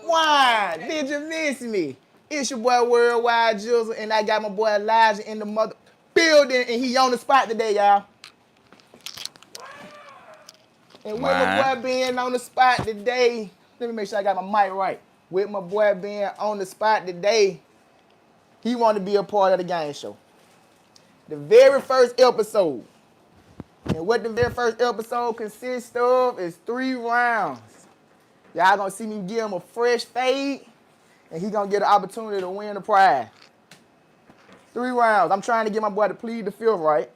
Why? Did you miss me? It's your boy Worldwide Jizzle, and I got my boy Elijah in the mother building, and he on the spot today, y'all. And with my boy being on the spot today, let me make sure I got my mic right. With my boy being on the spot today, he wanted to be a part of the game show. The very first episode. And what the very first episode consists of is 3 rounds. Y'all gonna see me give him a fresh fade, and he gonna get an opportunity to win the prize. 3 rounds. I'm trying to get my boy to plead the fifth right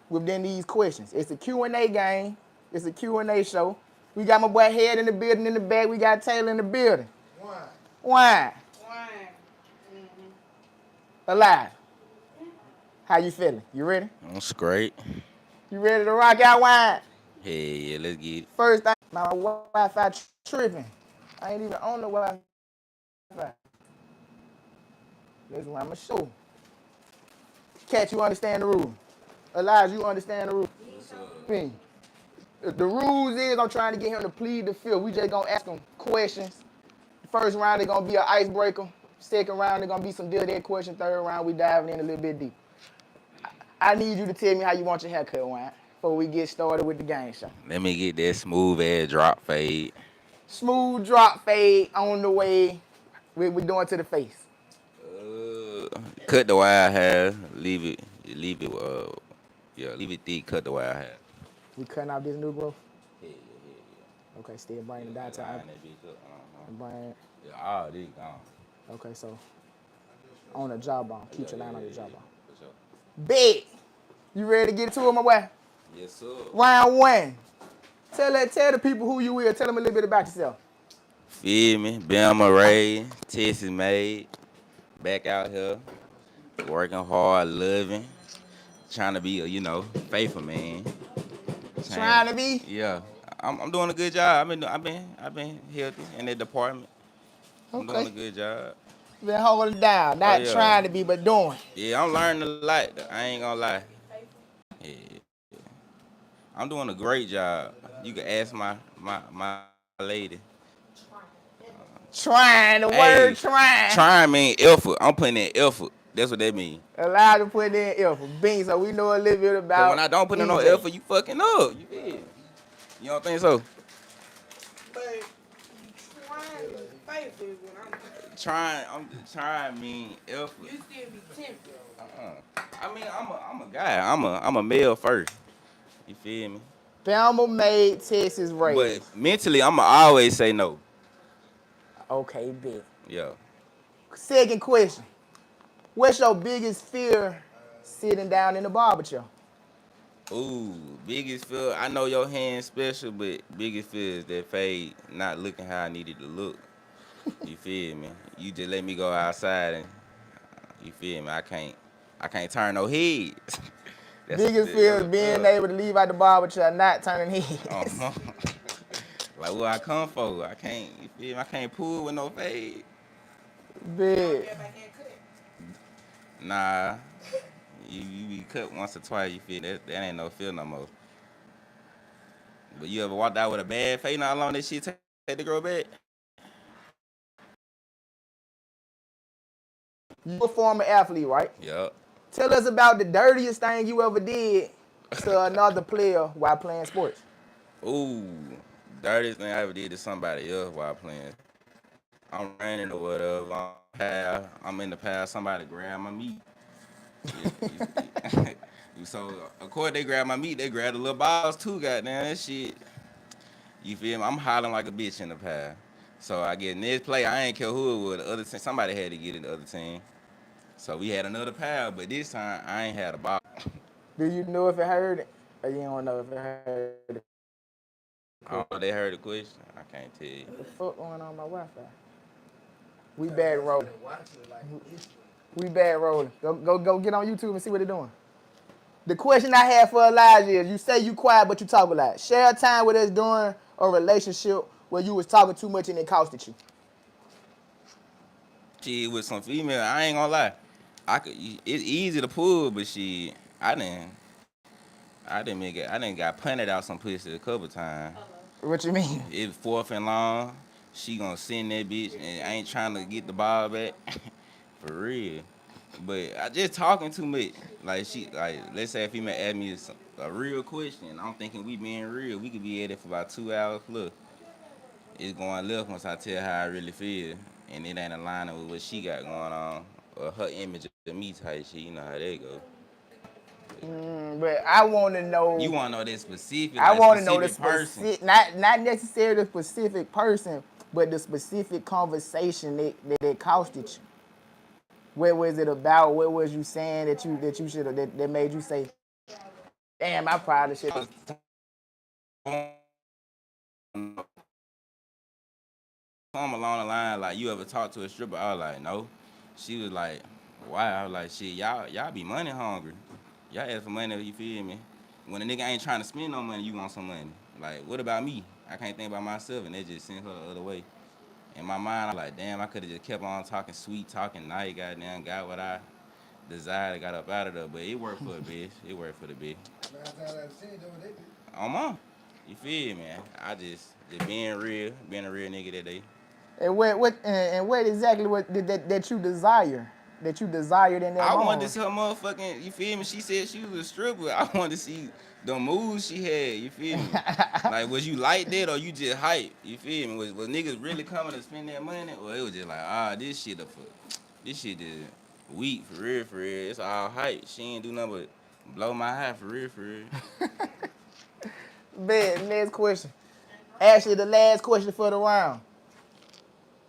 within these questions. It's a Q&A game. It's a Q&A show. We got my boy Head in the building in the back. We got Taylor in the building. Wine. Alive. How you feeling? You ready? I'm straight. You ready to rock out, Wine? Hey, yeah, let's get it. First thing, my Wi-Fi tripping. I ain't even on the Wi-Fi. Let's run my show. Cat, you understand the rule? Elijah, you understand the rule? Yes, the rules is I'm trying to get him to plead the fifth. We just gonna ask him questions. First round, it's gonna be an icebreaker. Second round, it's gonna be some deal-dead question. Third round, we diving in a little bit deep. I need you to tell me how you want your haircut, Wine, before we get started with the game show. Let me get that smooth ass drop fade. Smooth drop fade on the way. We doing to the face. Cut the wire hair. Leave it thick. Cut the wire hair. We cutting out this new growth? Yeah. Okay, still bringing the dye time. Yeah, all this gone. Okay, so on the jawbone. Keep your line on your jawbone. For sure. Bet. You ready to get to it, my boy? Yes, sir. Round 1. Tell the people who you is. Tell them a little bit about yourself. Feel me? Bama raised, Texas made. Back out here, working hard, loving, trying to be a faithful man. Trying to be? Yeah, I'm doing a good job. I've been healthy in that department. I'm doing a good job. Been holding down, not trying to be, but doing. Yeah, I'm learning a lot. I ain't gonna lie. Yeah. I'm doing a great job. You can ask my lady. Trying, the word trying. Trying mean effort. I'm putting in effort. That's what that means. Allowed to put in effort. Being so we know a little bit about. But when I don't put in no effort, you fucking up. You feel? You don't think so? But trying to fight is what I'm trying mean effort. You still be tempted. I mean, I'm a guy. I'm a male first. You feel me? Bama made, Texas raised. But mentally, I'ma always say no. Okay, bet. Yeah. Second question. What's your biggest fear sitting down in the barber chair? Ooh, biggest fear. I know your hand's special, but biggest fear is that fade not looking how I needed to look. You feel me? You just let me go outside and you feel me? I can't turn no heads. Biggest fear is being able to leave out the barber chair, not turning heads. Uh-huh. Like what I come for. I can't, you feel me? I can't pull with no fade. Big. Nah. You be cut once or twice, you feel that ain't no feel no more. But you ever walked out with a bad fade not long that shit take the girl back? You a former athlete, right? Yup. Tell us about the dirtiest thing you ever did to another player while playing sports. Ooh, dirtiest thing I ever did to somebody else while playing. I'm running or whatever. I'm in the path. Somebody grab my meat. So, of course, they grab my meat. They grab the little balls too. Goddamn that shit. You feel me? I'm hollering like a bitch in the path. So I get next play. I ain't care who it was. The other team, somebody had to get in the other team. So we had another pal, but this time I ain't had a ball. Do you know if it hurt it? Or you don't know if it hurt it? Oh, they heard the question? I can't tell you. What the fuck going on my Wi-Fi? We bad rolling. We bad rolling. Go get on YouTube and see what they're doing. The question I have for Elijah is, you say you quiet, but you talk a lot. Share a time with us during a relationship where you was talking too much and it costed you. Shit, with some female, I ain't gonna lie. It's easy to pull, but shit, I didn't got punted out some pussy a couple times. What you mean? It was 4th and long. she gonna send that bitch, and I ain't trying to get the ball back. For real. But I just talking too much. Like let's say if he may ask me a real question, I'm thinking we being real. We could be at it for about 2 hours. Look, it's going left once I tell how I really feel, and it ain't aligning with what she got going on or her image of me type shit. You know how that go. But I want to know. You want to know that specific, I like want to know the specific person. specific, not necessarily the specific person, but the specific conversation that costed you. What was it about? What was you saying that you should have that made you say, "Damn, I probably should." Come along the line, like, you ever talk to a stripper? I was like, no. She was like, why? I was like, shit, y'all be money hungry. Y'all ask for money, you feel me? When a nigga ain't trying to spend no money, you want some money. Like, what about me? I can't think about myself, and they just sent her the other way. In my mind, I'm like, damn, I could have just kept on talking sweet, talking nice, goddamn, got what I desired, got up out of there. But it worked for a bitch. It worked for the bitch. On mom. You feel me? I just being real, being a real nigga that day. And what exactly what that you desire? That you desired in that I moment? wanted to see her motherfucking, you feel me? She said she was a stripper. I wanted to see the moves she had, you feel me? Like, was you like that or you just hype? You feel me? Was niggas really coming to spend that money? Or it was just like, this shit just weak, for real, for real. It's all hype. She ain't do nothing but blow my high, for real, for real. Man, next question. Actually, the last question for the round.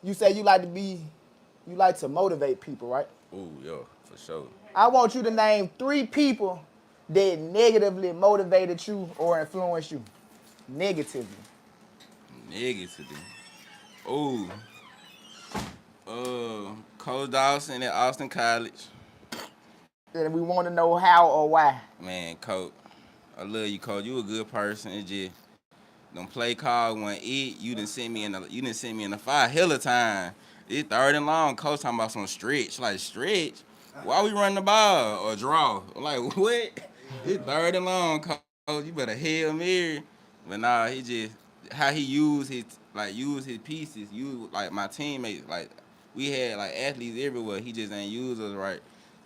You say you like to motivate people, right? Ooh, yo, for sure. I want you to name 3 people that negatively motivated you or influenced you. Negatively. Negatively. Ooh. Coach Dawson at Austin College. And we want to know how or why. Man, Coach, I love you, Coach. You a good person. It just them play call when you done send me in the fire hella time. It's 3rd and long. Coach talking about some stretch. Like, stretch? Why we running the ball or draw? Like, what? It's 3rd and long, Coach. You better Hail Mary. But nah, he just how he use his pieces. Use like my teammates. Like, we had like athletes everywhere. He just ain't use us right.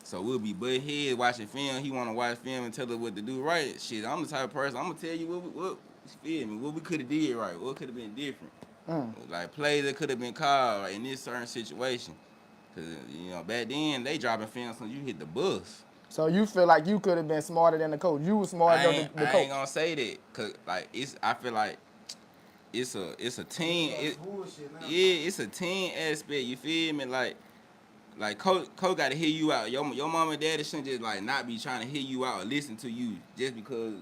So we'll be butt head watching film. He want to watch film and tell us what to do right. Shit, I'm the type of person, I'm going to tell you what feel me, what we could have did right, what could have been different. Like, plays that could have been called like, in this certain situation. Because, back then, they dropping film so you hit the bus. So you feel like you could have been smarter than the coach. You was smarter than the coach. I ain't going to say that. Because, like, I feel like it's a team. It's a team aspect, you feel me? Like, Coach got to hear you out. Your mom and daddy shouldn't just, like, not be trying to hear you out or listen to you just because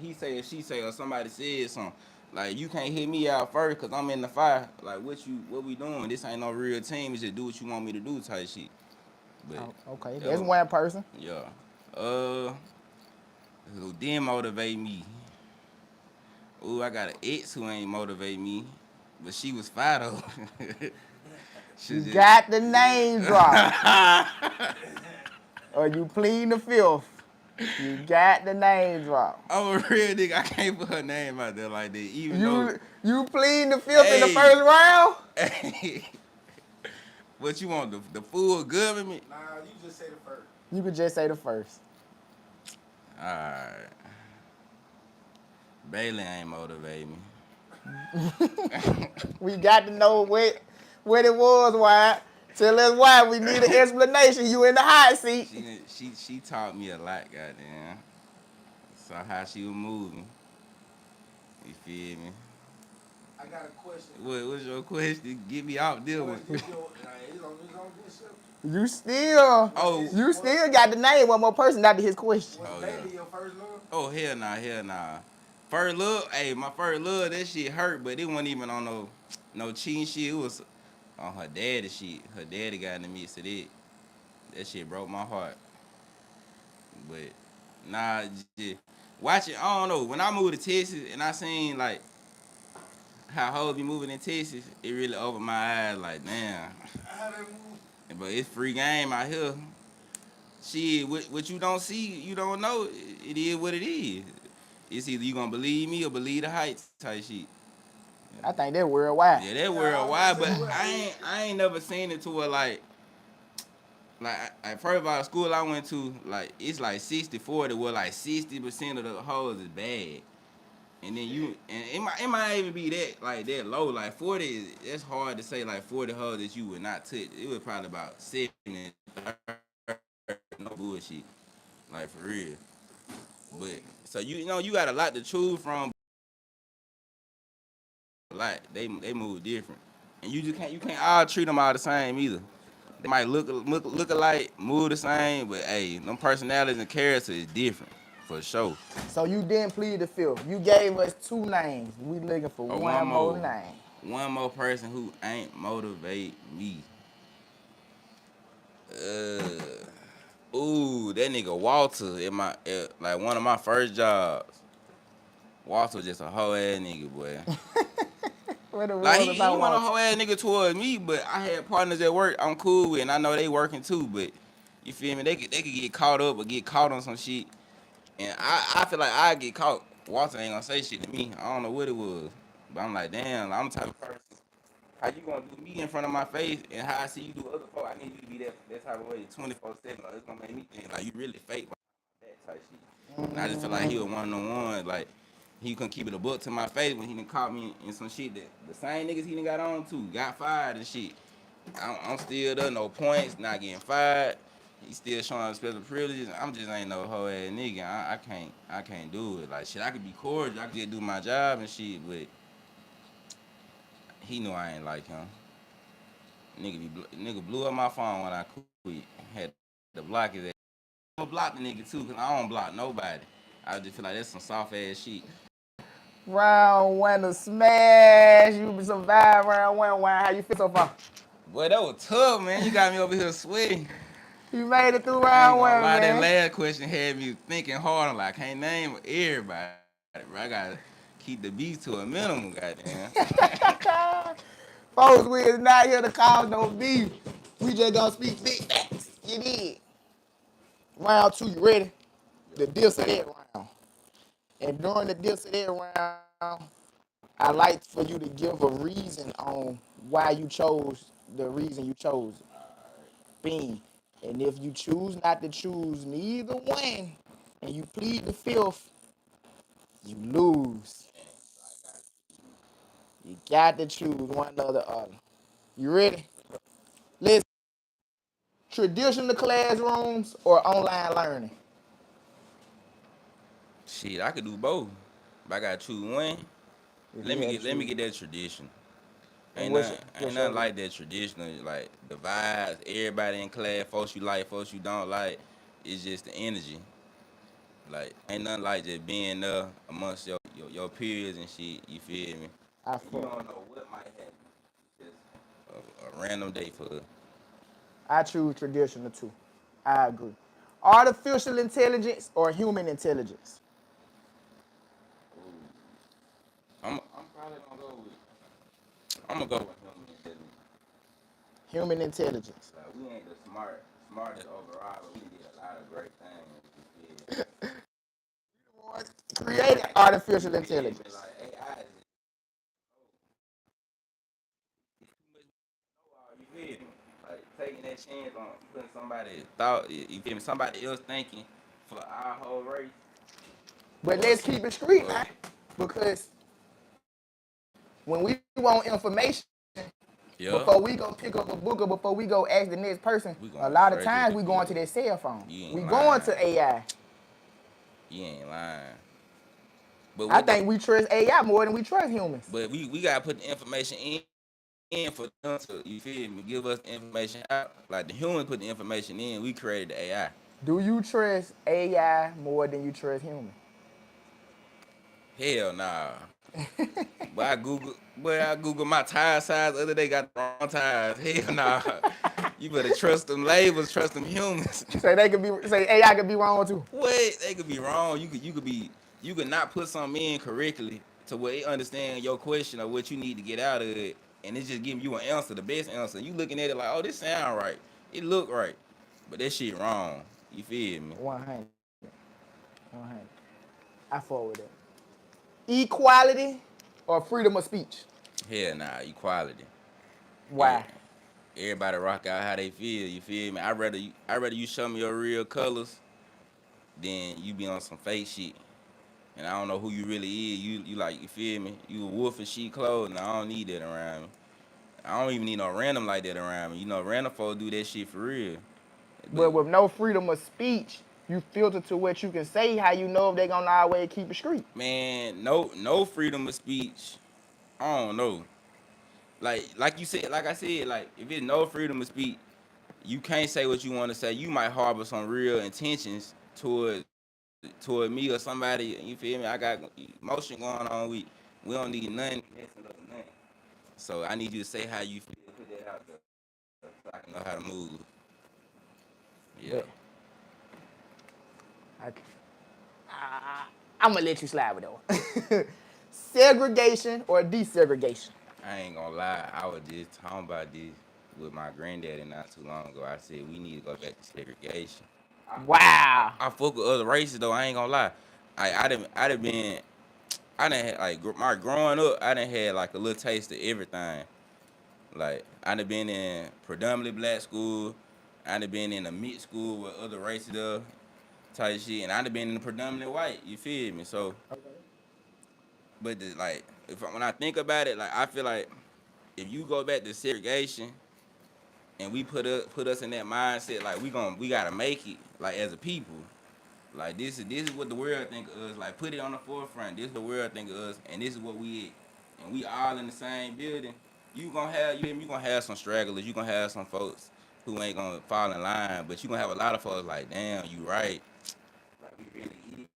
he say or she say or somebody said something. Like, you can't hear me out first because I'm in the fire. Like, what we doing? This ain't no real team. It's just do what you want me to do type shit. But, okay, that's one person. Yeah. Who didn't motivate me? Ooh, I got an ex who ain't motivate me, but she was fire, though. You got the name drop. Or you plead the fifth. You got the name drop. I'm a real nigga. I can't put her name out there like that. You plead the fifth in the first round? Hey. What you want, the full government? Nah, you just say the first. You could just say the first. Alright. Bailey ain't motivate me. We got to know what it was, why. Tell us why. We need an explanation. You in the hot seat. She taught me a lot, goddamn. Saw how she was moving. You feel me? I got a question. What's your question? Get me out there one. You still got the name one more person after his question. Was Bailey your first love? Oh, hell nah. First love, my first love, that shit hurt, but it wasn't even on no cheating shit. It was on her daddy shit. Her daddy got in the midst of that. That shit broke my heart. But nah, just watching. I don't know. When I moved to Texas and I seen like how hoes be moving in Texas, it really opened my eyes. Like, damn. How they move? But it's free game out here. Shit, what you don't see, you don't know. It is what it is. It's either you gonna believe me or believe the heights type shit. I think they're worldwide. Yeah, that worldwide, but I ain't never seen it to where first of all, the school I went to, like, it's like 60-40, where like 60% of the hoes is bad. And then and it might even be that low. Like 40 it's hard to say like 40 hoes that you would not touch. It was probably about 70, no bullshit. Like for real. But so you know you got a lot to choose from. Like they move different. And you can't all treat them all the same either. They might look alike, move the same, but hey, them personalities and character is different for sure. So you didn't plead the fifth. You gave us 2 names. We looking for Or one more name. One more person who ain't motivate me. Ooh, that nigga Walter like one of my first jobs. Walter just a hoe ass nigga, boy. Like he want a whole ass nigga towards me, but I had partners at work I'm cool with, and I know they working too. But you feel me? They could get caught up or get caught on some shit, and I feel like I get caught. Walter ain't gonna say shit to me. I don't know what it was, but I'm like, damn, I'm the type of person. How you gonna do me in front of my face, and how I see you do other folks? I need you to be that type of way 24/7. It's gonna make me think like you really fake that type shit. And I just feel like he was one on one, like. He couldn't keep it a book to my face when he done caught me in some shit that the same niggas he done got on to got fired and shit. I'm still there, no points, not getting fired. He still showing special privileges. I'm just ain't no hoe ass nigga. I can't do it. Like shit, I could be cordial, I could just do my job and shit, but he knew I ain't like him. Nigga blew up my phone when I quit. Had to block his ass. I'm gonna block the nigga too, cause I don't block nobody. I just feel like that's some soft ass shit. Round 1 to smash. You survived round 1. How you feel so far? Boy, that was tough, man. You got me over here sweating. You made it through I ain't round gonna 1, lie, man. that last question had me thinking hard. I'm like, I can't name everybody, bro. I gotta keep the beats to a minimum, goddamn. Folks, we is not here to cause no beef. We just gonna speak big facts. You did. Round 2, you ready? The this or that round. And during the this or that round, I like for you to give a reason on why you chose the reason you chose it. Bing. And if you choose not to choose neither one, and you plead the fifth, you lose. You got to choose one or the other. You ready? Let's traditional classrooms or online learning. Shit, I could do both, but I gotta choose one. Let me get that tradition. And Ain't nothing like that traditional, like the vibes, everybody in class, folks you like, folks you don't like. It's just the energy. Like, ain't nothing like just being there amongst your peers and shit, you feel me? You don't know what might happen. Just a random day for her. I choose traditional too. I agree. Artificial intelligence or human intelligence? I'm probably gonna go with, I'm gonna go with human intelligence. Human intelligence. Like, we ain't the smartest overall, but we did a lot of great things. Creating artificial intelligence. Like AI is you feel me? Like taking that chance on putting you feel me, somebody else thinking for our whole race. But let's keep it street, man. Because when we want information, before we go pick up a book or before we go ask the next person, a lot of times we going to their cell phone. We going to AI. You ain't lying. But I think we trust AI more than we trust humans. But we gotta put the information in for them to, you feel me, give us the information out. Like the human put the information in, we created the AI. Do you trust AI more than you trust humans? Hell nah. But I Google my tire size the other day, got the wrong tires. Hell nah. You better trust them labels, trust them humans. Say AI could be wrong too. Wait, they could be wrong. You could not put something in correctly to where it understand your question or what you need to get out of it, and it's just giving you an answer, the best answer. You looking at it like, oh, this sound right, it look right, but that shit wrong. You feel me? 100. I forward that. Equality or freedom of speech? Hell nah, equality. Why? Everybody rock out how they feel. You feel me? I rather you show me your real colors than you be on some fake shit. And I don't know who you really is. You like, you feel me? You a wolf in sheep clothes, and I don't need that around me. I don't even need no random like that around me. You know, random folks do that shit for real. But with no freedom of speech, you filter to what you can say. How you know if they gonna always keep it street? Man, no freedom of speech. I don't know. Like you said, like I said, like if it's no freedom of speech, you can't say what you want to say. You might harbor some real intentions toward me or somebody. You feel me? I got emotion going on. We don't need nothing. So I need you to say how you feel. Put that out there so I can know how to move. Yeah. Okay. I'm gonna let you slide with that one. Segregation or desegregation? I ain't gonna lie. I was just talking about this with my granddaddy not too long ago. I said we need to go back to segregation. Wow. I fuck with other races though. I ain't gonna lie. I done been. I done had like my growing up. I done had like a little taste of everything. Like I done been in predominantly black school. I done been in a mixed school with other races though, type shit, and I done been in the predominantly white. You feel me? So, but like when I think about it, like I feel like if you go back to segregation and we put us in that mindset, like we gotta make it, like as a people. Like this is what the world think of us. Like put it on the forefront. This is the world think of us, and this is what we at. And we all in the same building. You gonna have some stragglers. You gonna have some folks who ain't gonna fall in line, but you gonna have a lot of folks like, damn, you right. Like we really eat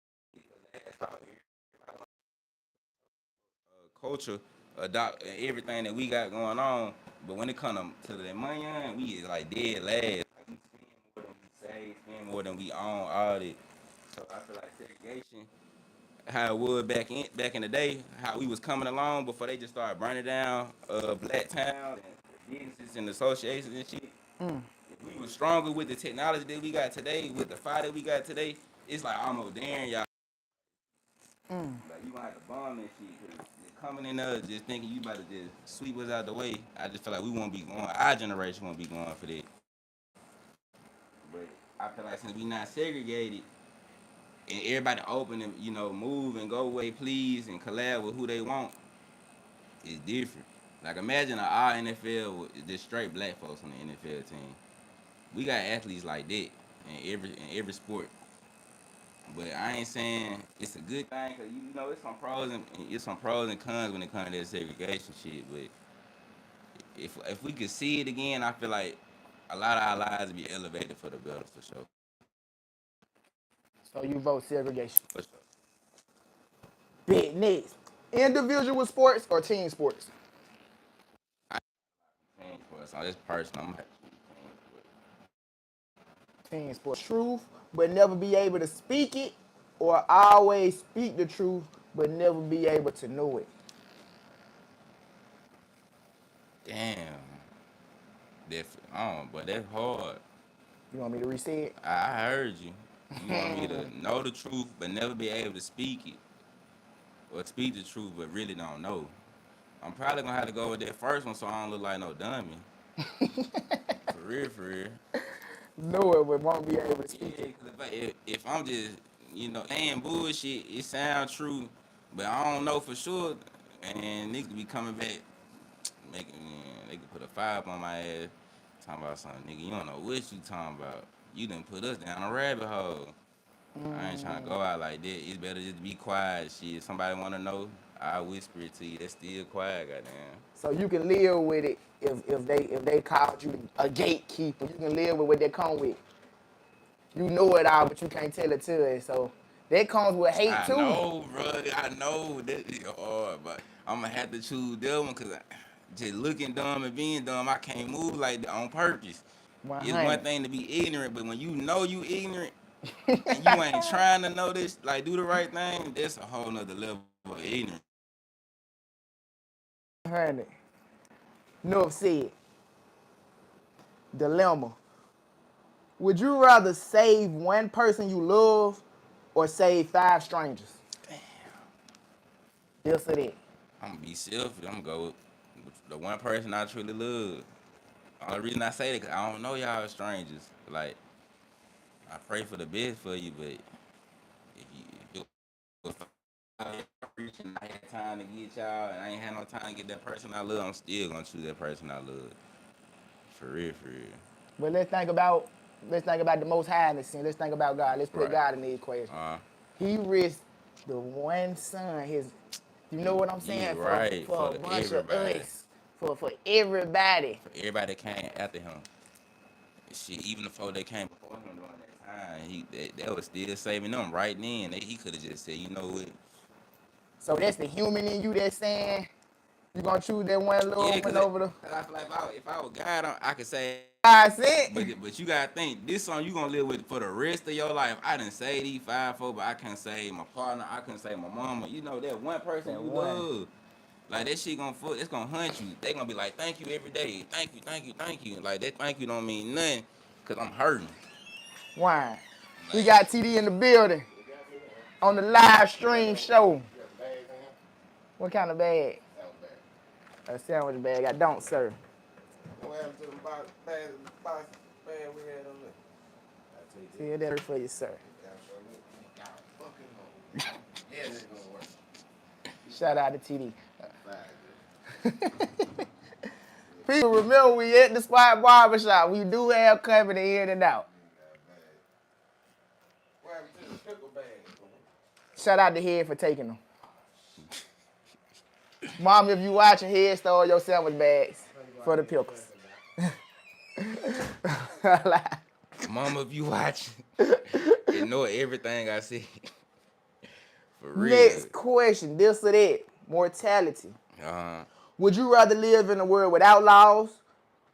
culture, adopt everything that we got going on. But when it come to the money, we is like dead last. Like we spend more than we save, spend more than we own, all that. So I feel like segregation, how it was back in the day, how we was coming along before they just started burning down black towns and businesses and associations and shit. If we was stronger with the technology that we got today, with the fight that we got today, it's like almost daring y'all. Like you gonna have to bomb and shit. Cause coming in there just thinking you about to just sweep us out the way. I just feel like we won't be going. Our generation won't be going for that. But I feel like since we not segregated, and everybody open and move and go away please and collab with who they want, it's different. Like imagine our NFL with just straight black folks on the NFL team. We got athletes like that in every sport. But I ain't saying it's a good thing because it's some pros and cons when it comes to that segregation shit. But if we could see it again, I feel like a lot of our lives would be elevated for the better for sure. So you vote segregation. For sure. Big next. Individual sports or team sports? Team sports. So this personal. I'm gonna have to choose team sports. Team sports. Truth, but never be able to speak it, or always speak the truth, but never be able to know it? Damn. But that's hard. You want me to reset it? I heard you. You want me to know the truth but never be able to speak it, or speak the truth but really don't know. I'm probably gonna have to go with that first one so I don't look like no dummy. For real, for real. Know it, but won't be able to speak Yeah, it. cause if I'm just saying bullshit, it sounds true, but I don't know for sure, and niggas be coming back, they could put a 5 on my ass, talking about something, nigga. You don't know what you talking about. You done put us down a rabbit hole. I ain't trying to go out like that. It's better just to be quiet. Shit, if somebody want to know, I'll whisper it to you. That's still quiet, goddamn. So you can live with it if they called you a gatekeeper. You can live with what they come with. You know it all, but you can't tell it to us. So that comes with hate I too. know, bro. I know that is hard, but I'm gonna have to choose that one because just looking dumb and being dumb, I can't move like that on purpose. It's one 100. thing to be ignorant, but when you know you ignorant and you ain't trying to know this, like do the right thing, that's a whole nother level of ignorance. 100. Enough said. Dilemma. Would you rather save one person you love or save 5 strangers? Damn. Yes or that? I'm gonna be selfish. I'm gonna go. The one person I truly love. Only reason I say that, 'cause I don't know y'all strangers. Like, I pray for the best for you, but if I had time to get y'all, and I ain't had no time to get that person I love, I'm still gonna choose that person I love. For real, for real. But let's think about the Most High in the scene. Let's think about God. Let's put Right. God in the equation. He risked the one son, you know what I'm saying? Yeah, For right. for a For bunch everybody. of us, for everybody. For everybody that came after him. Shit, even before they came before him during that time, they was still saving them right then. He could have just said, you know what? So that's the human in you that's saying you gonna choose that one Yeah, little cause one over the I feel like if I was God, I could say, God said. but you gotta think this song you gonna live with for the rest of your life. I didn't say these 5 folks, but I can't say my partner, I couldn't say my mama. You know that one person That you one. love. Like that shit it's gonna hunt you. They gonna be like, thank you every day. Thank you, thank you, thank you. Like that thank you don't mean nothing. Cause I'm hurting. Wine. We Like, got TD in the building on the live stream show. What kind of bag? A sandwich bag. I don't, sir. What happened to the box bag we had on there? See, that for you, sir. Shout out to TD. People, remember we at the spot barbershop. We do have company in and out. What happened to the pickle bag? Shout out to Head for taking them. Mom, if you watching, Head stole your sandwich bags for the pickles. mama, if you watching, ignore everything I said. For real. Next question, this or that, mortality. Would you rather live in a world without laws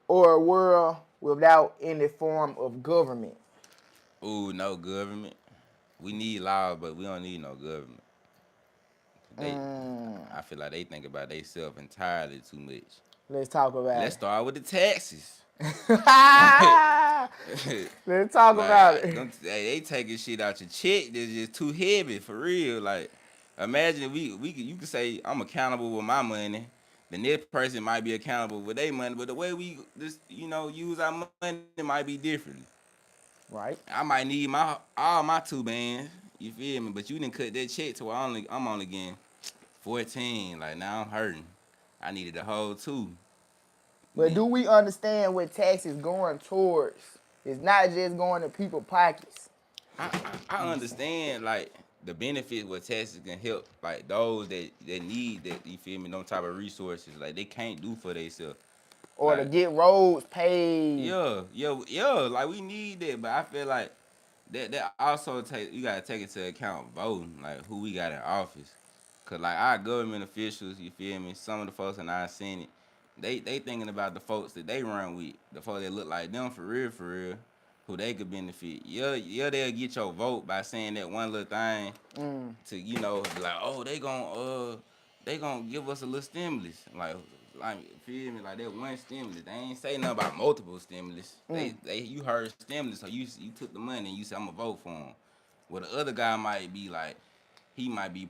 or a world without any form of government? Ooh, no government. We need laws, but we don't need no government. I feel like they think about themselves entirely too much. Let's talk about Let's it. start with the taxes. Let's talk about it. They taking shit out your check that's just too heavy for real. Like, imagine if you could say I'm accountable with my money. The next person might be accountable with their money, but the way we just use our money might be different. Right. I might need all my 2 bands. You feel me? But you didn't cut that check to where I'm only getting 14. Like now I'm hurting. I needed the whole 2. But do we understand what taxes going towards? It's not just going to people's pockets. I understand like the benefits what taxes can help like those that need that, you feel me, no type of resources like they can't do for themselves. Or Like, to get roads paid. yeah, like we need that, but I feel like that also you gotta take into account voting, like who we got in office. Cause like our government officials, you feel me, some of the folks in our Senate, they thinking about the folks that they run with, the folks that look like them for real, who they could benefit. Yeah, they'll get your vote by saying that one little thing to be like, oh, they gonna give us a little stimulus, like feel me, like that one stimulus. They ain't say nothing about multiple stimulus. You heard stimulus, so you took the money and you said I'm gonna vote for him. Well, the other guy might be like, he might be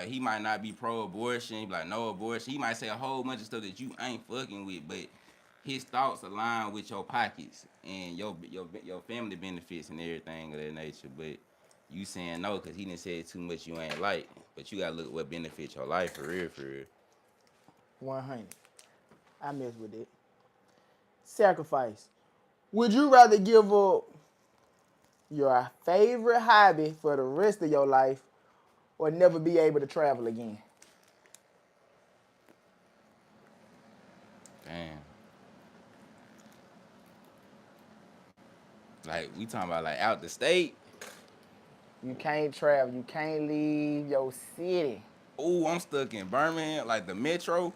he might not be pro-abortion. He be like, no abortion. He might say a whole bunch of stuff that you ain't fucking with, but his thoughts align with your pockets and your family benefits and everything of that nature. But you saying no because he didn't say too much you ain't like. But you gotta look at what benefits your life for real. 100. I mess with it. Sacrifice. Would you rather give up your favorite hobby for the rest of your life or never be able to travel again? Damn. Like we talking about like out the state. You can't travel. You can't leave your city. Ooh, I'm stuck in Birmingham, like the metro.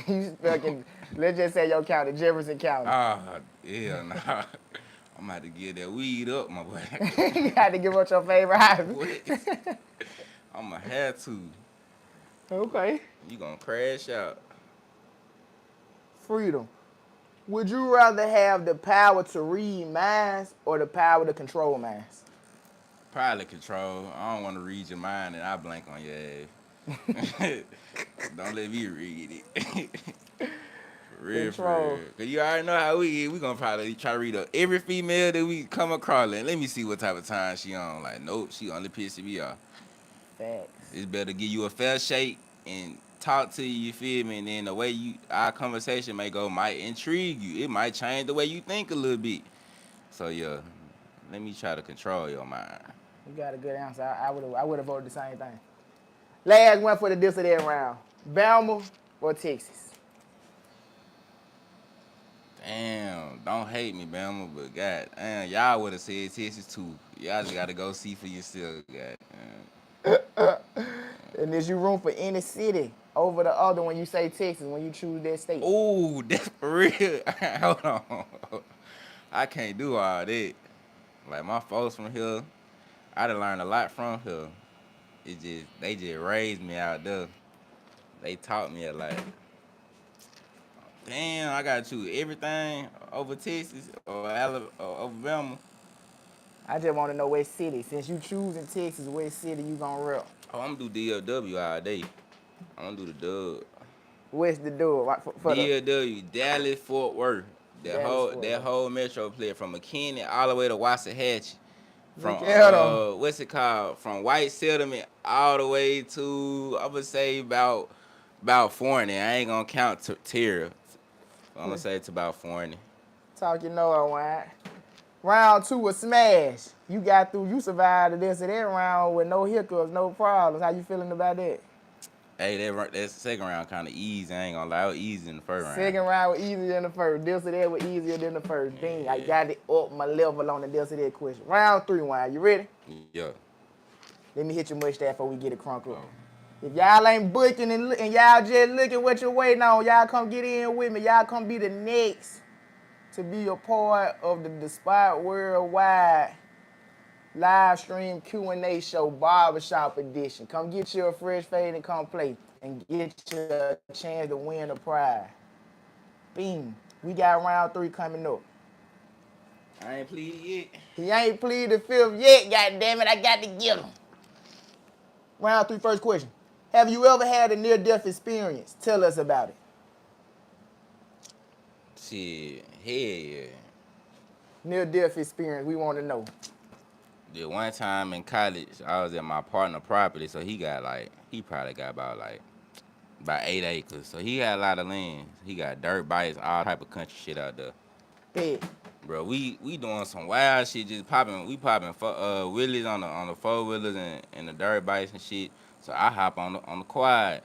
You stuck in, let's just say your county, Jefferson County. Yeah, nah. I'm about to get that weed up, my boy. You had to give up your favorite hobby. What? I'm gonna have to. Okay. You gonna crash out. Freedom. Would you rather have the power to read minds or the power to control minds? Probably control. I don't want to read your mind and I blank on your ass. Don't let me read it. Real Control. for real. Cause you already know how we gonna probably try to read up every female that we come across. And let me see what type of time she on. Like, nope, she only pissing me off. Facts. It's better give you a fair shake and talk to you, you feel me? And then the way our conversation may go might intrigue you. It might change the way you think a little bit. So yeah, let me try to control your mind. You got a good answer. I would have voted the same thing. Last one for the this or that round. Bama or Texas? Damn, don't hate me, Bama, but god damn, y'all would have said Texas too. Y'all just gotta go see for yourself, god damn. And is you room for any city over the other when you say Texas, when you choose that state? Ooh, that's for real. Hold on. I can't do all that. Like my folks from here, I done learned a lot from here. They just raised me out there. They taught me a lot. Damn, I gotta choose everything over Texas or over Bama. I just want to know what city. Since you choosing Texas, what city you gonna rep? Oh, I'm gonna do DFW all day. I'm gonna do the dub. What's the duel? Right, for the DFW, Dallas, Fort Worth. Dallas, Fort That Worth. whole metro play from McKinney all the way to Waxahachie. From Look at 'em. what's it called? From White Settlement all the way to I would say about 40. I ain't gonna count Terra. I'm gonna say it's about 40. Talk you know it, wine. Round 2 was smash. You got through. You survived the this or that round with no hiccups, no problems. How you feeling about that? Hey, that second round kind of easy. I ain't gonna lie, it was easy in the first round. Second round was easier than the first. This or that was easier than the first. Dang, I got it up my level on the this or that question. Round 3, wine. You ready? Yeah. Let me hit your mustache before we get it crunk up. If y'all ain't booking and y'all just looking what you're waiting on, y'all come get in with me. Y'all come be the next to be a part of the Despite Worldwide Livestream Q&A Show, Barbershop Edition. Come get you a fresh fade and come play and get you a chance to win a prize. Bing. We got round 3 coming up. I ain't pleaded yet. He ain't pleaded the 5th yet, goddammit. I got to get him. Round 3, first question. Have you ever had a near-death experience? Tell us about it. Shit, hell yeah. Near-death experience, we want to know. The one time in college, I was at my partner property, so he probably got about 8 acres. So he had a lot of land. He got dirt bikes, all type of country shit out there. Big. Bro, we doing some wild shit, just popping wheelies on the 4-wheelers and the dirt bikes and shit. So I hop on the quad.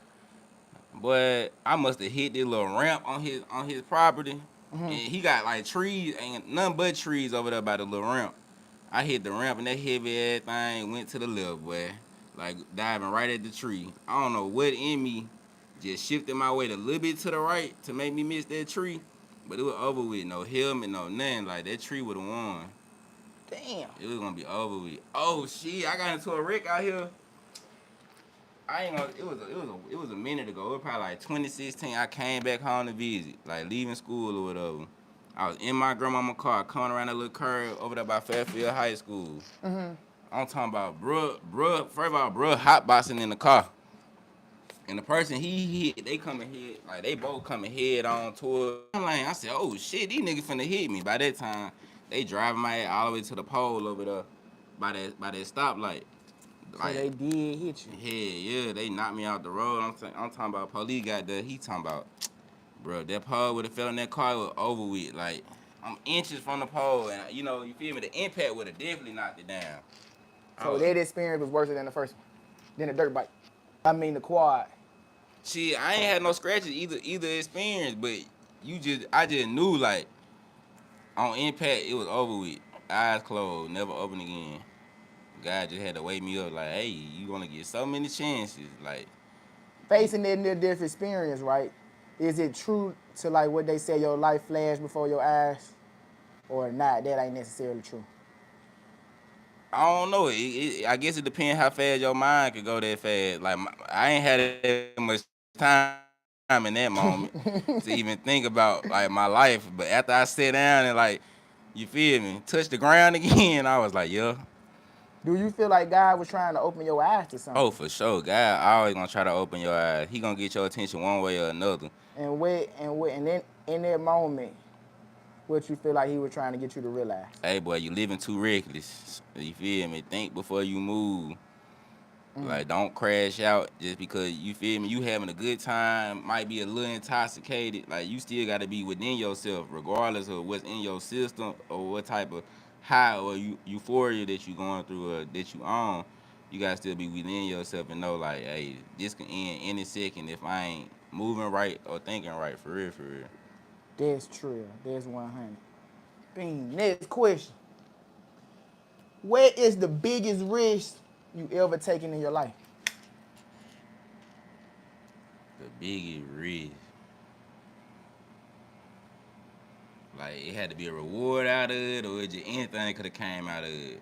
But I must have hit this little ramp on his property. Mm-hmm. And he got trees, ain't nothing but trees over there by the little ramp. I hit the ramp and that heavy ass thing went to the left, boy. Diving right at the tree. I don't know what in me just shifted my weight a little bit to the right to make me miss that tree. But it was over with. No helmet, no nothing. That tree would have won. Damn. It was gonna be over with. Oh shit, I got into a wreck out here. I ain't gonna. It was a minute ago. It was probably 2016. I came back home to visit, leaving school or whatever. I was in my grandmama's car, coming around that little curve over there by Fairfield High School. Mm-hmm. I'm talking about, bruh. First of all, bruh, hotboxing in the car, and the person he hit, they coming head, they both coming head on toward. I said, oh shit, these niggas finna hit me. By that time, they driving my ass all the way to the pole over there, by that stoplight. So they did hit you. Yeah, they knocked me out the road. I'm talking about police got there. He talking about, bro, that pole would have fell in that car, it was over with. I'm inches from the pole, and you feel me? The impact would have definitely knocked it down. So that experience was worse than the first one, than the dirt bike. I mean the quad. Shit, I ain't had no scratches either experience, but I just knew on impact it was over with. Eyes closed, never open again. God just had to wake me up hey, you gonna get so many chances. Facing that near-death experience, right? Is it true to what they say your life flashed before your eyes? Or not? That ain't necessarily true. I don't know. I guess it depends how fast your mind could go that fast. I ain't had that much time in that moment to even think about my life. But after I sat down and you feel me, touch the ground again, I was like, yeah. Do you feel like God was trying to open your eyes to something? Oh, for sure. God always gonna try to open your eyes. He gonna get your attention one way or another. And then in that moment, what you feel like he was trying to get you to realize? Hey, boy, you living too reckless. You feel me? Think before you move. Like, don't crash out just because, you feel me, you having a good time, might be a little intoxicated. Like, you still got to be within yourself, regardless of what's in your system or what type of high or euphoria that you going through or that you on. You got to still be within yourself and know, like, hey, this can end any second if I ain't moving right or thinking right, for real, for real. That's true. That's 100. Bing. Next question. Where is the biggest risk you ever taken in your life? The biggest risk. Like, it had to be a reward out of it, or just anything could have came out of it.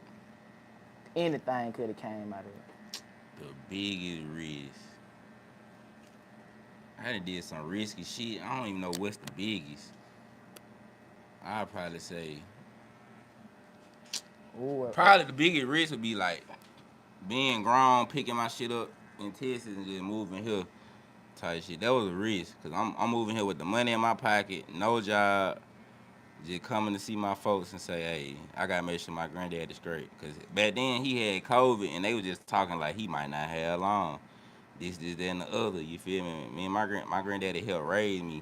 Anything could have came out of it. The biggest risk. I done did some risky shit. I don't even know what's the biggest. I'd probably say, Ooh, probably the biggest risk would be like being grown, picking my shit up in Texas and just moving here type shit. That was a risk, because I'm moving here with the money in my pocket, no job, just coming to see my folks and say, hey, I got to make sure my granddad is straight. Because back then he had COVID and they was just talking like he might not have long. This, that, and the other, you feel me? Me and my granddaddy helped raise me.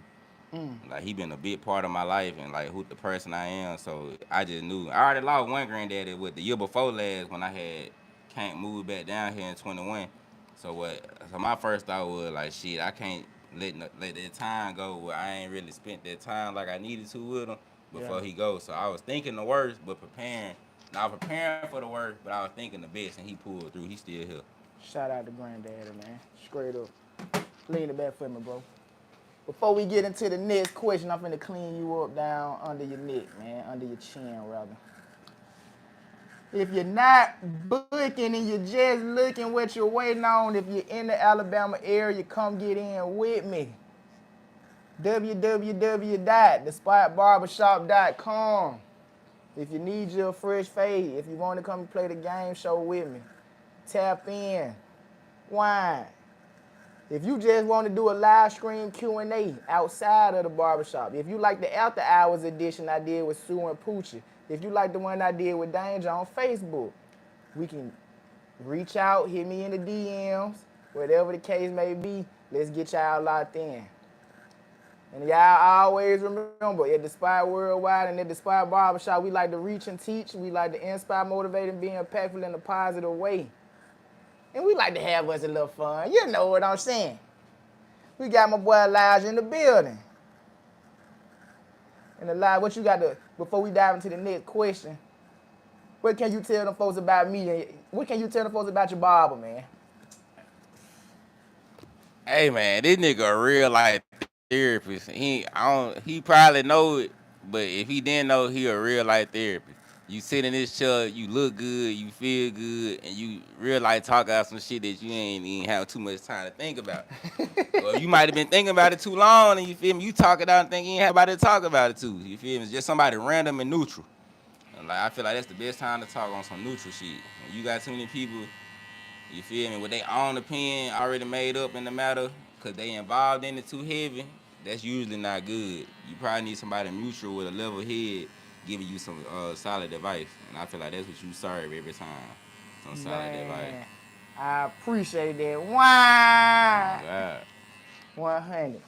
Like, he been a big part of my life and, like, who the person I am. So I just knew. I already lost one granddaddy with the year before last when I can't move back down here in 21. So my first thought was, like, shit, I can't let that time go where I ain't really spent that time like I needed to with him before he goes. So I was thinking the worst, but preparing. Not preparing for the worst, but I was thinking the best, and he pulled through. He's still here. Shout out to Granddaddy, man. Straight up. Lean it back for me, bro. Before we get into the next question, I'm finna clean you up down under your neck, man. Under your chin, rather. If you're not booking and you're just looking what you're waiting on, if you're in the Alabama area, come get in with me. www.thespotbarbershop.com. If you need your fresh fade, if you want to come and play the game show with me, tap in, wine. If you just want to do a live stream Q&A outside of the barbershop, if you like the after hours edition I did with Sue and Poochie, if you like the one I did with Danger on Facebook, we can reach out, hit me in the DMs, whatever the case may be. Let's get y'all locked in. And y'all always remember, at the Spot Worldwide and at the Spot Barbershop, we like to reach and teach. We like to inspire, motivate, and be impactful in a positive way. And we like to have us a little fun. You know what I'm saying. We got my boy Elijah in the building. And Elijah, what you got to, before we dive into the next question, what can you tell them folks about me? What can you tell them folks about your barber, man? Hey, man, this nigga a real life therapist. He probably know it, but if he didn't know, he a real life therapist. You sit in this chair, you look good, you feel good, and you real life talk out some shit that you ain't even have too much time to think about. Or you might have been thinking about it too long, and you feel me, you talk it out and think you ain't have anybody to talk about it too. You feel me? It's just somebody random and neutral. And like, I feel like that's the best time to talk on some neutral shit. When you got too many people, you feel me, with their own opinion already made up in the matter, because they involved in it too heavy, that's usually not good. You probably need somebody neutral with a level head giving you some solid advice. And I feel like that's what you serve every time. Some solid advice. I appreciate that. Wow. Oh, God. 100.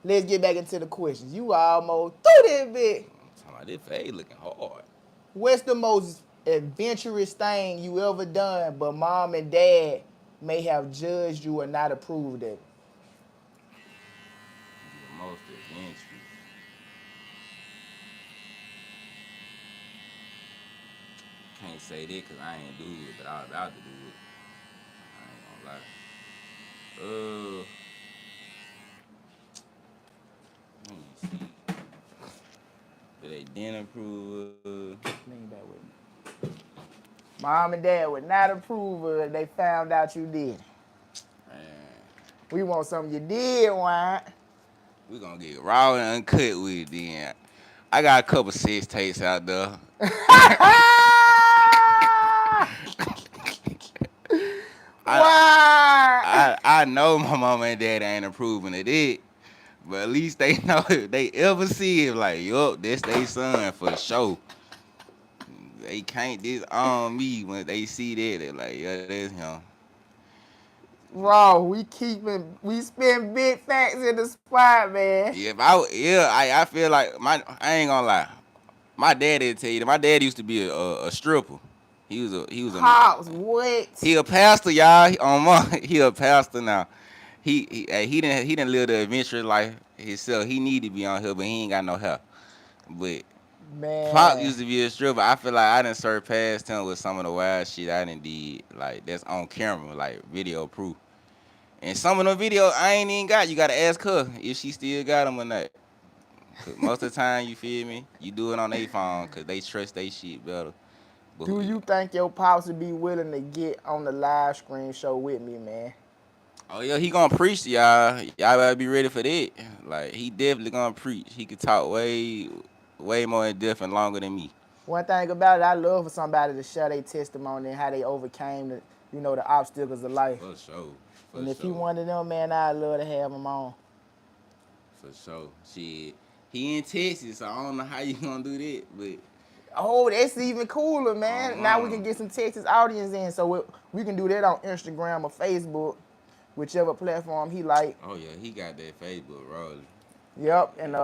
Let's get back into the questions. You almost through this bit. I'm talking about this fade looking hard. What's the most adventurous thing you ever done, but mom and dad may have judged you or not approved of it? The most adventurous. Can't say that because I ain't do it, but I was about to do it. I ain't gonna lie. Let me see. Do they didn't approve? Lean back with me. Mom and dad would not approve of it. They found out you did. Man, We want something you did, why? we gonna get raw and uncut with it then. I got a couple sex tapes out there. Why? I know my mama and daddy ain't approving of it, but at least they know if they ever see it, like, yup, that's they son for sure. They can't disown me when they see that. They're like, yeah, that's him. Bro, we spend big facts in the spot, man. Yeah, I feel like I ain't gonna lie. My daddy tell you that my dad used to be a stripper. Pops, what? He a pastor, y'all. He a pastor now. He didn't live the adventurous life himself. He need to be on here, but he ain't got no help. But Pop Man. used to be a stripper. I feel like I done surpassed him with some of the wild shit I done did. Like that's on camera, like video proof. And some of the videos I ain't even got. You gotta ask her if she still got them or not. 'Cause most of the time, you feel me? You do it on their phone because they trust they shit better. But Do you think your pops would be willing to get on the live stream show with me, man? oh yeah, he gonna preach to y'all. Y'all better be ready for that. Like he definitely gonna preach. He could talk way more in depth and longer than me. One thing about it, I love for somebody to share their testimony and how they overcame the obstacles of life. For sure. And if he one of them, man, I'd love to have him on. For sure. Shit. He in Texas, so I don't know how you gonna do that, but Oh, that's even cooler, man. Now we can get some Texas audience in, so we can do that on Instagram or Facebook, whichever platform he like. oh yeah, he got that Facebook rolling. Yep, and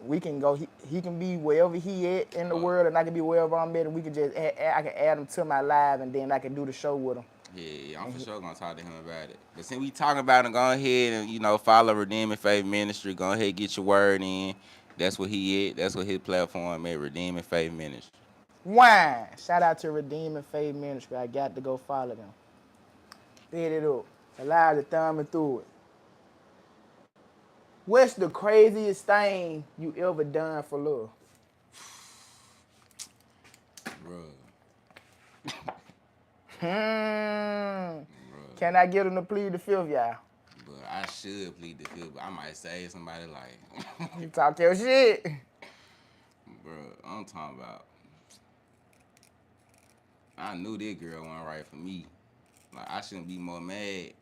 we can go. He can be wherever he at in the world, and I can be wherever I'm at, and we can just I can add him to my live, and then I can do the show with him. Yeah, I'm for sure gonna talk to him about it. But since we talking about him, go ahead and follow Redeeming Faith Ministry. Go ahead, get your word in. That's what he at. That's what his platform at. Redeeming Faith Ministry. Wine. Shout out to Redeeming Faith Ministry. I got to go follow them. Hit it up. Allow the thumbing through it. What's the craziest thing you ever done for love? Bruh. Can I get him to plead the fifth, y'all? But I should plead the fifth, but I might save somebody like. You talk your shit. Bro, I'm talking about. I knew this girl wasn't right for me. Like I shouldn't be more mad.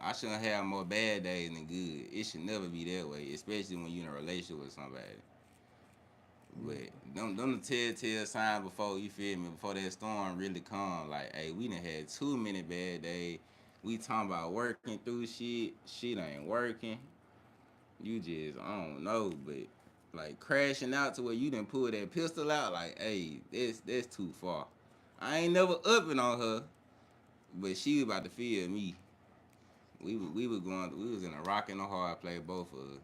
I shouldn't have more bad days than good. It should never be that way, especially when you're in a relationship with somebody. But them the telltale sign before you feel me, before that storm really come. Like, hey, we done had too many bad days. We talking about working through shit. Shit ain't working. You just I don't know, but like crashing out to where you done pull that pistol out. Like, hey, that's too far. I ain't never upping on her, but she was about to feel me. We was in a rock and a hard place, both of us.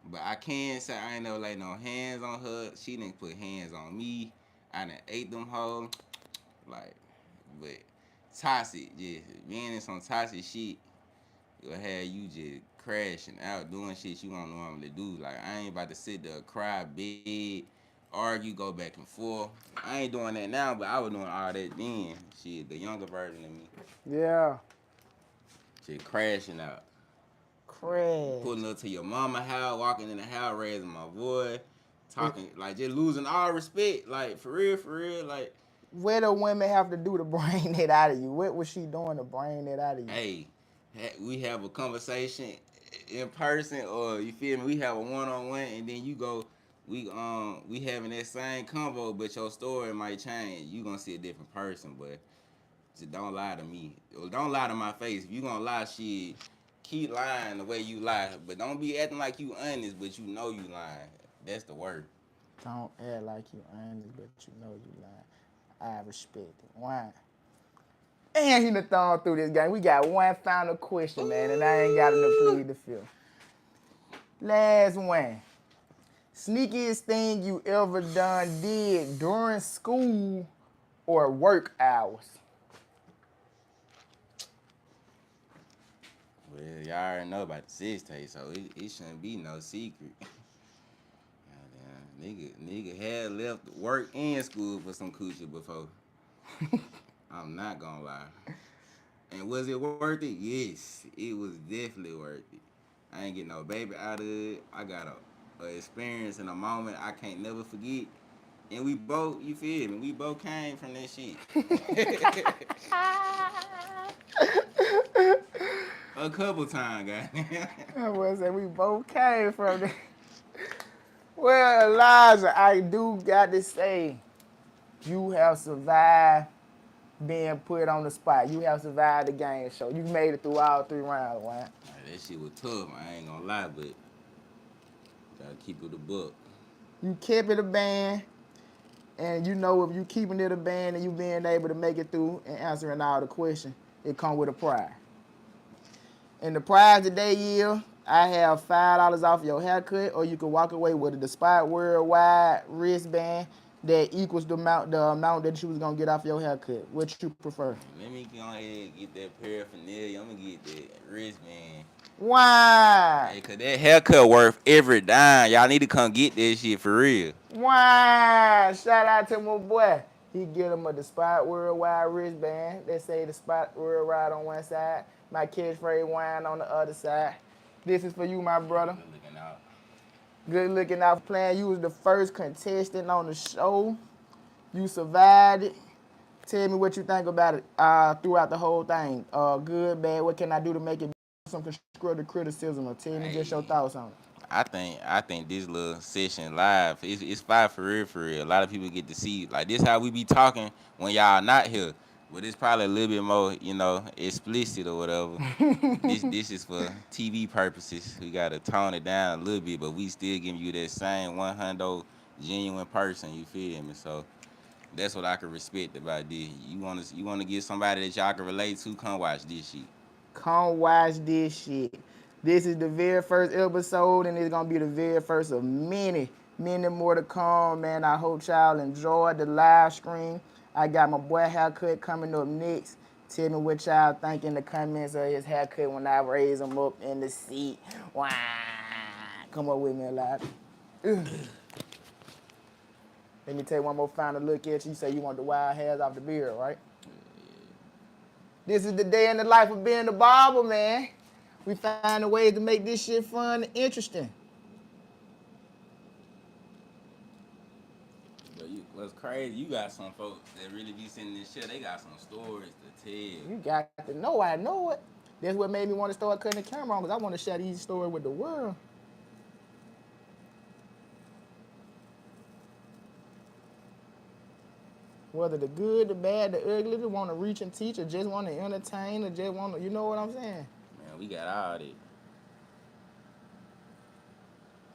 But I can say I ain't never laid no hands on her. She didn't put hands on me. I done ate them hoes. Like, but toxic, just being in some toxic shit will have you just crashing out, doing shit you don't normally do. Like, I ain't about to sit there, cry, beg, argue, go back and forth. I ain't doing that now, but I was doing all that then. Shit, the younger version of me. Yeah. Just crashing out. Crash. Pulling up to your mama house, walking in the house, raising my voice, talking, like just losing all respect. Like, for real, like. What do women have to do to bring it out of you? What was she doing to bring it out of you? Hey, we have a conversation in person, or you feel me? We have a one-on-one, and then you go, we having that same convo, but your story might change. You gonna see a different person, but just don't lie to me. Or don't lie to my face. If you gonna lie, shit, keep lying the way you lie, but don't be acting like you honest, but you know you lying. That's the word. Don't act like you honest, but you know you lying. I respect it. Why? And he done thrown through this game. We got one final question, man, and I ain't got enough to plead the fifth. Last one. Sneakiest thing you ever did during school or work hours? Well, y'all already know about the sex tape, so it shouldn't be no secret. Nigga had left work and school for some coochie before. I'm not gonna lie. And was it worth it? Yes, it was definitely worth it. I ain't get no baby out of it. I got a experience in a moment I can't never forget. And we both, you feel me? We both came from that shit. A couple times, guys. I was say we both came from the. Well, Elijah, I do got to say, you have survived being put on the spot. You have survived the game show. You made it through all 3 rounds, man. That shit was tough. I ain't gonna lie, but gotta keep it a book. You kept it a band, and you know if you keeping it a band and you being able to make it through and answering all the questions, it come with a prize. And the prize today is I have $5 off your haircut, or you can walk away with a Despite Worldwide wristband that equals the amount that you was gonna get off your haircut. What you prefer? Let me go ahead and get that paraphernalia. I'm gonna get that wristband. Why? Hey, cause that haircut worth every dime. Y'all need to come get that shit for real. Why? Shout out to my boy. He get him a Despite Worldwide wristband. They say Despite Worldwide on one side, my catchphrase wine on the other side. This is for you, my brother. Good looking out. Good looking out playing. You was the first contestant on the show. You survived it. Tell me what you think about it throughout the whole thing. Good, bad. What can I do to make it some constructive criticism? Or tell me just your thoughts on it. I think this little session live, it's fire for real, for real. A lot of people get to see, like, this how we be talking when y'all not here. But it's probably a little bit more, explicit or whatever. This is for TV purposes. We gotta tone it down a little bit, but we still giving you that same 100 genuine person. You feel me? So that's what I can respect about this. You wanna get somebody that y'all can relate to? Come watch this shit. Come watch this shit. This is the very first episode, and it's gonna be the very first of many, many more to come, man. I hope y'all enjoyed the live stream. I got my boy haircut coming up next. Tell me what y'all think in the comments of his haircut when I raise him up in the seat. Wow. Come up with me a lot. Let me take one more final look at you. You say you want the wild hairs off the beard, right? This is the day in the life of being the barber, man. We find a way to make this shit fun and interesting. But what's crazy, you got some folks that really be sending this shit. They got some stories to tell. You got to know I know it. That's what made me want to start cutting the camera on, because I want to share these stories with the world. Whether the good, the bad, the ugly, they want to reach and teach, or just want to entertain, or just want to, you know what I'm saying? Man, we got all that.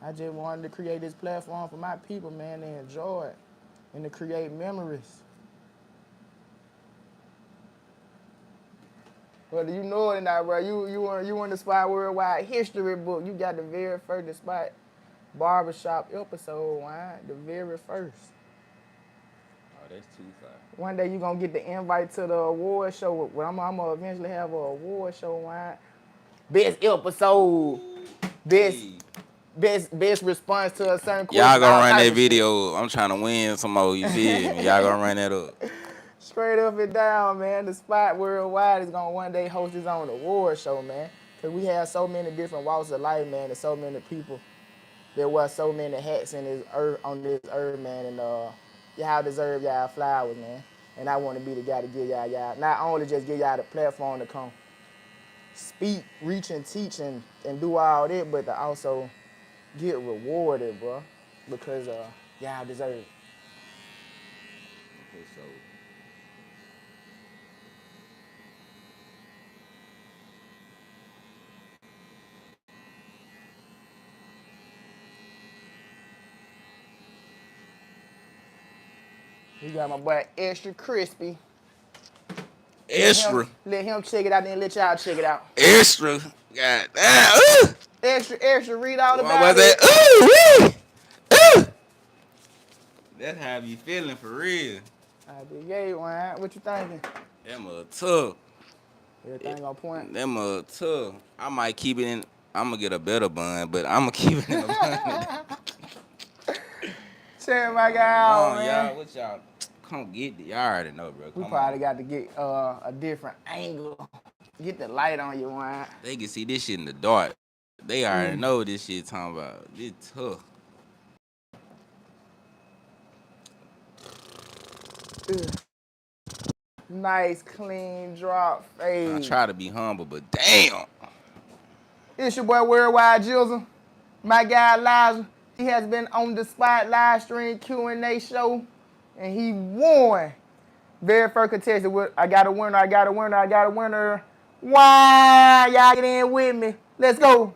I just wanted to create this platform for my people, man, to enjoy it and to create memories. Whether you know it or not, bro, you in the Spot Worldwide history book. You got the very first Spot Barbershop episode, right? The very first. Oh, that's too far. One day you gonna get the invite to the award show. Well, I'm gonna eventually have an award show, right? Best episode, best response to a certain question. Y'all gonna run that video. I'm trying to win some more. You feel me? Y'all gonna run that up. Straight up and down, man. The Spot Worldwide is gonna one day host his own award show, man. Cause we have so many different walks of life, man, and so many people that wear so many hats in this earth, on this earth, man. And y'all deserve y'all flowers, man. And I want to be the guy to give y'all, not only just give y'all the platform to come speak, reach, and teach, and do all that, but to also get rewarded, bro, because y'all deserve it. Okay, so You got my boy Extra Crispy. extra. Let him check it out, then let y'all check it out. Extra. God damn. Extra, read all What about was it. that? Ooh, wee. That's how I be feeling for real. I be gay, man. What you thinking? That mother tough. Everything on point. That mother tough. I might keep it in. I'm gonna get a better bun, but I'm gonna keep it in a bun. Check my guy out, man. Y'all, what y'all? Come get it. Y'all already know, bro. We Come probably on. got to get a different angle. Get the light on you, man. They can see this shit in the dark. They already know what this shit talking about. This tough. Nice, clean drop fade. I try to be humble, but damn. It's your boy Worldwide Jizzle. My guy Elijah. He has been on the spot Livestream Q&A Show, and he won. Very first contestant with I got a winner. Why? Y'all get in with me. Let's go.